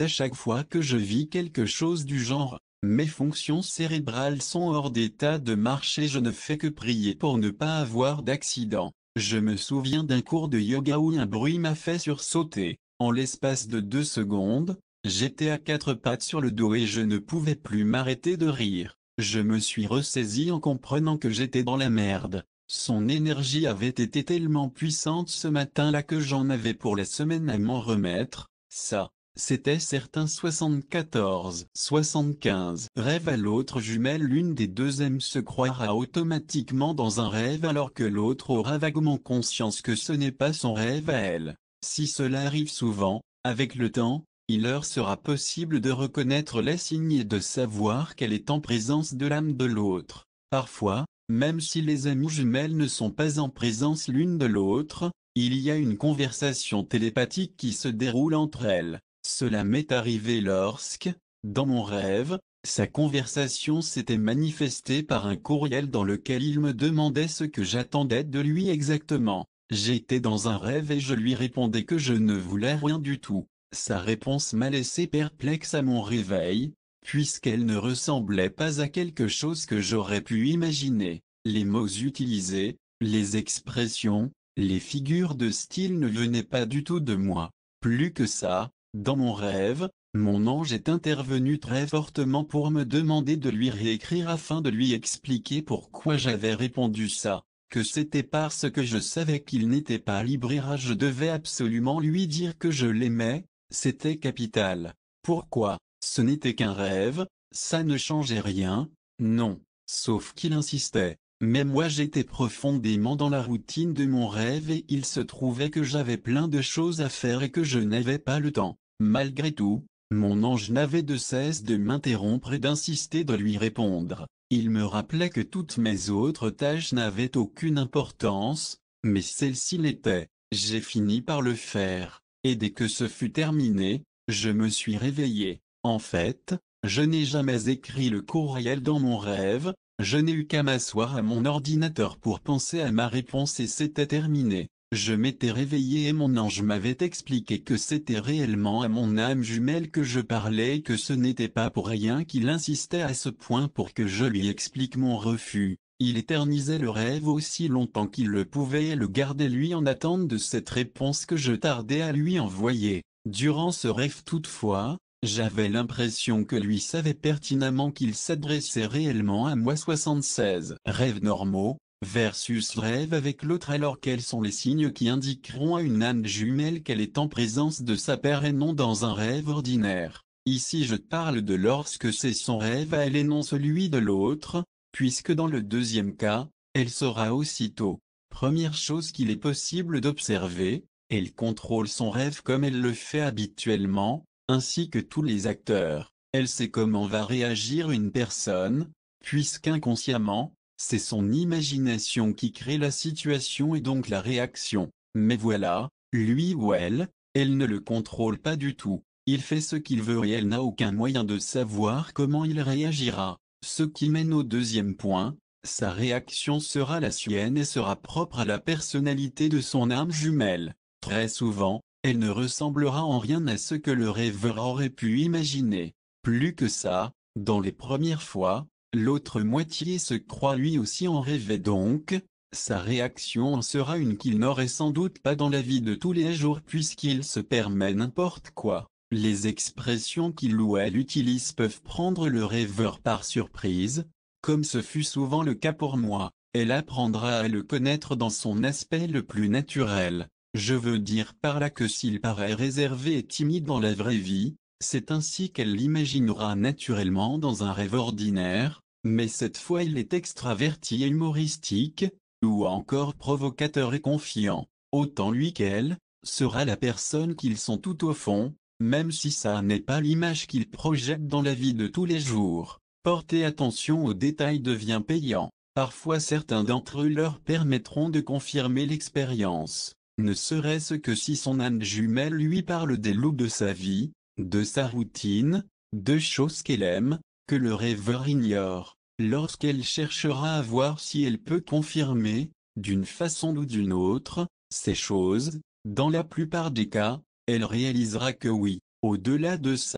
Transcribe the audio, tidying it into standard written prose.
À chaque fois que je vis quelque chose du genre, mes fonctions cérébrales sont hors d'état de marche et je ne fais que prier pour ne pas avoir d'accident. Je me souviens d'un cours de yoga où un bruit m'a fait sursauter. En l'espace de 2 secondes, j'étais à quatre pattes sur le dos et je ne pouvais plus m'arrêter de rire. Je me suis ressaisi en comprenant que j'étais dans la merde. Son énergie avait été tellement puissante ce matin-là que j'en avais pour la semaine à m'en remettre. Ça, c'était certain. 75 rêve à l'autre jumelle. L'une des deux aime se croira automatiquement dans un rêve alors que l'autre aura vaguement conscience que ce n'est pas son rêve à elle. Si cela arrive souvent, avec le temps, il leur sera possible de reconnaître les signes et de savoir qu'elle est en présence de l'âme de l'autre. Parfois, même si les amies jumelles ne sont pas en présence l'une de l'autre, il y a une conversation télépathique qui se déroule entre elles. Cela m'est arrivé lorsque, dans mon rêve, sa conversation s'était manifestée par un courriel dans lequel il me demandait ce que j'attendais de lui exactement. J'étais dans un rêve et je lui répondais que je ne voulais rien du tout. Sa réponse m'a laissé perplexe à mon réveil, puisqu'elle ne ressemblait pas à quelque chose que j'aurais pu imaginer. Les mots utilisés, les expressions, les figures de style ne venaient pas du tout de moi. Plus que ça, dans mon rêve, mon ange est intervenu très fortement pour me demander de lui réécrire afin de lui expliquer pourquoi j'avais répondu ça, que c'était parce que je savais qu'il n'était pas libre et je devais absolument lui dire que je l'aimais. C'était capital. Pourquoi? Ce n'était qu'un rêve, ça ne changeait rien, non, sauf qu'il insistait. Mais moi j'étais profondément dans la routine de mon rêve et il se trouvait que j'avais plein de choses à faire et que je n'avais pas le temps. Malgré tout, mon ange n'avait de cesse de m'interrompre et d'insister de lui répondre. Il me rappelait que toutes mes autres tâches n'avaient aucune importance, mais celle-ci l'était. J'ai fini par le faire, et dès que ce fut terminé, je me suis réveillé. En fait, je n'ai jamais écrit le courriel dans mon rêve, je n'ai eu qu'à m'asseoir à mon ordinateur pour penser à ma réponse et c'était terminé. Je m'étais réveillé et mon ange m'avait expliqué que c'était réellement à mon âme jumelle que je parlais et que ce n'était pas pour rien qu'il insistait à ce point pour que je lui explique mon refus. Il éternisait le rêve aussi longtemps qu'il le pouvait et le gardait lui en attente de cette réponse que je tardais à lui envoyer. Durant ce rêve toutefois, j'avais l'impression que lui savait pertinemment qu'il s'adressait réellement à moi. 76 rêves normaux versus rêve avec l'autre. Alors quels sont les signes qui indiqueront à une âme jumelle qu'elle est en présence de sa paire et non dans un rêve ordinaire? Ici je parle de lorsque c'est son rêve à elle et non celui de l'autre, puisque dans le deuxième cas, elle saura aussitôt. Première chose qu'il est possible d'observer, elle contrôle son rêve comme elle le fait habituellement, ainsi que tous les acteurs. Elle sait comment va réagir une personne, puisqu'inconsciemment, c'est son imagination qui crée la situation et donc la réaction. Mais voilà, lui ou elle ne le contrôle pas du tout. Il fait ce qu'il veut et elle n'a aucun moyen de savoir comment il réagira. Ce qui mène au deuxième point, sa réaction sera la sienne et sera propre à la personnalité de son âme jumelle. Très souvent, elle ne ressemblera en rien à ce que le rêveur aurait pu imaginer. Plus que ça, dans les premières fois, l'autre moitié se croit lui aussi en rêve et donc, sa réaction en sera une qu'il n'aurait sans doute pas dans la vie de tous les jours puisqu'il se permet n'importe quoi. Les expressions qu'il ou elle utilise peuvent prendre le rêveur par surprise, comme ce fut souvent le cas pour moi. Elle apprendra à le connaître dans son aspect le plus naturel. Je veux dire par là que s'il paraît réservé et timide dans la vraie vie, c'est ainsi qu'elle l'imaginera naturellement dans un rêve ordinaire, mais cette fois il est extraverti et humoristique, ou encore provocateur et confiant. Autant lui qu'elle, sera la personne qu'ils sont tout au fond, même si ça n'est pas l'image qu'ils projettent dans la vie de tous les jours. Porter attention aux détails devient payant. Parfois certains d'entre eux leur permettront de confirmer l'expérience, ne serait-ce que si son âme jumelle lui parle des loups de sa vie, de sa routine, de choses qu'elle aime, que le rêveur ignore. Lorsqu'elle cherchera à voir si elle peut confirmer, d'une façon ou d'une autre, ces choses, dans la plupart des cas, elle réalisera que oui. Au-delà de ça,